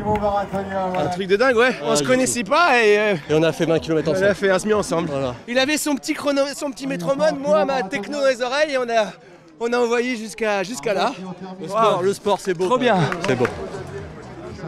Un truc de dingue, ouais. On se connaissait pas et on a fait 20 km ensemble. On a fait un semi ensemble. Voilà. Il avait son petit chrono, son petit métronome, moi ma techno dans les oreilles et on a envoyé jusqu'à là. Le sport c'est beau. Trop bien. C'est beau.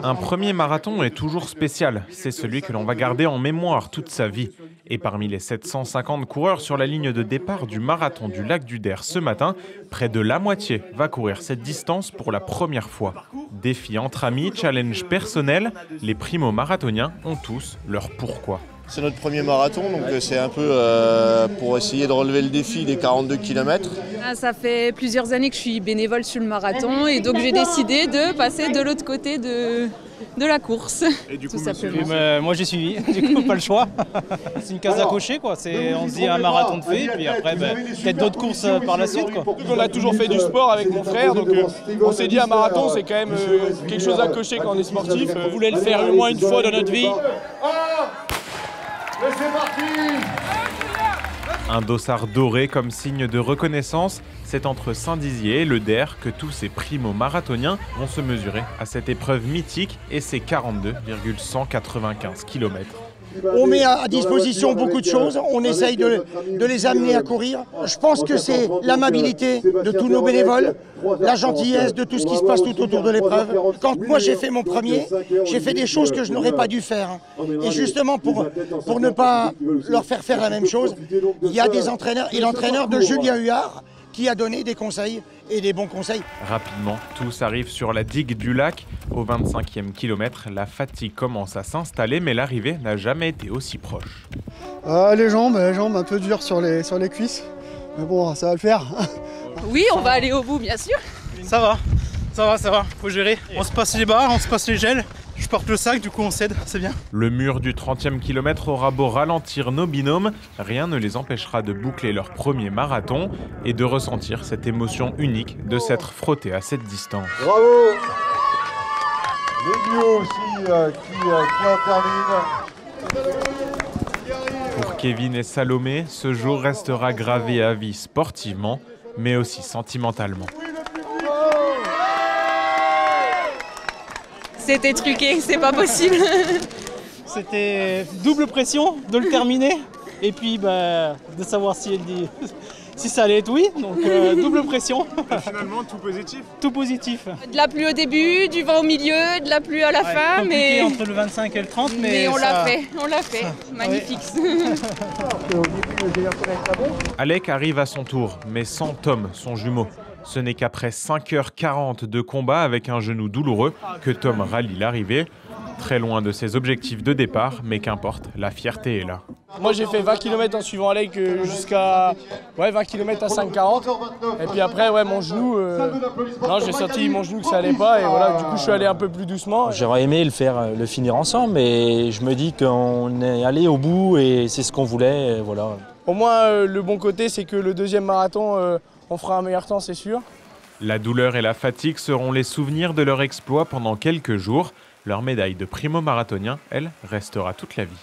Un premier marathon est toujours spécial. C'est celui que l'on va garder en mémoire toute sa vie. Et parmi les 750 coureurs sur la ligne de départ du marathon du lac du Der ce matin, près de la moitié va courir cette distance pour la première fois. Défi entre amis, challenge personnel, les primo-marathoniens ont tous leur pourquoi. C'est notre premier marathon, donc c'est un peu pour essayer de relever le défi des 42 km. Ça fait plusieurs années que je suis bénévole sur le marathon et donc j'ai décidé de passer de l'autre côté de la course. Et du coup, moi j'ai suivi, du coup pas le choix. C'est une case à cocher quoi, on se dit un marathon de fait, et puis après peut-être d'autres courses par la suite quoi. On a toujours fait du sport avec mon frère, donc on s'est dit un marathon c'est quand même quelque chose à cocher quand on est sportif. On voulait le faire au moins une fois dans notre vie. Et c'est parti! Un dossard doré comme signe de reconnaissance, c'est entre Saint-Dizier et le Der que tous ces primo-marathoniens vont se mesurer à cette épreuve mythique et ses 42,195 km. On met à disposition beaucoup de choses, on essaye de les amener à courir. Je pense que c'est l'amabilité de tous nos bénévoles, la gentillesse de tout ce qui se passe tout autour de l'épreuve. Quand moi j'ai fait mon premier, j'ai fait des choses que je n'aurais pas dû faire. Et justement pour ne pas leur faire la même chose, il y a des entraîneurs et l'entraîneur de Julien Huard qui a donné des conseils et des bons conseils. Rapidement, tous arrivent sur la digue du lac. Au 25e kilomètre, la fatigue commence à s'installer, mais l'arrivée n'a jamais été aussi proche. Les jambes un peu dures sur les cuisses, mais bon, ça va le faire. Oui, on va aller au bout, bien sûr. Ça va, faut gérer. On se passe les barres, on se passe les gels. Je porte le sac, du coup on cède, c'est bien. Le mur du 30e kilomètre aura beau ralentir nos binômes, rien ne les empêchera de boucler leur premier marathon et de ressentir cette émotion unique de s'être frottés à cette distance. Bravo! Les duos aussi qui en terminent. Pour Kevin et Salomé, ce jour restera gravé à vie sportivement, mais aussi sentimentalement. C'était truqué, c'est pas possible. C'était double pression de le terminer et puis de savoir si ça allait être oui, donc double pression. Et finalement tout positif? Tout positif. De la pluie au début, du vent au milieu, de la pluie à la fin, mais entre le 25 et le 30, mais on l'a fait, magnifique. Alec arrive à son tour, mais sans Tom, son jumeau. Ce n'est qu'après 5h40 de combat avec un genou douloureux que Tom rallie l'arrivée. Très loin de ses objectifs de départ, mais qu'importe, la fierté est là. Moi j'ai fait 20 km en suivant Alec jusqu'à 20 km à 5,40. Et puis après mon genou, j'ai senti mon genou que ça allait pas et voilà, du coup je suis allé un peu plus doucement. J'aurais aimé le finir ensemble, mais je me dis qu'on est allé au bout et c'est ce qu'on voulait, voilà. Au moins le bon côté c'est que le deuxième marathon, on fera un meilleur temps, c'est sûr. La douleur et la fatigue seront les souvenirs de leur exploit pendant quelques jours. Leur médaille de primo-marathonien, elle, restera toute la vie.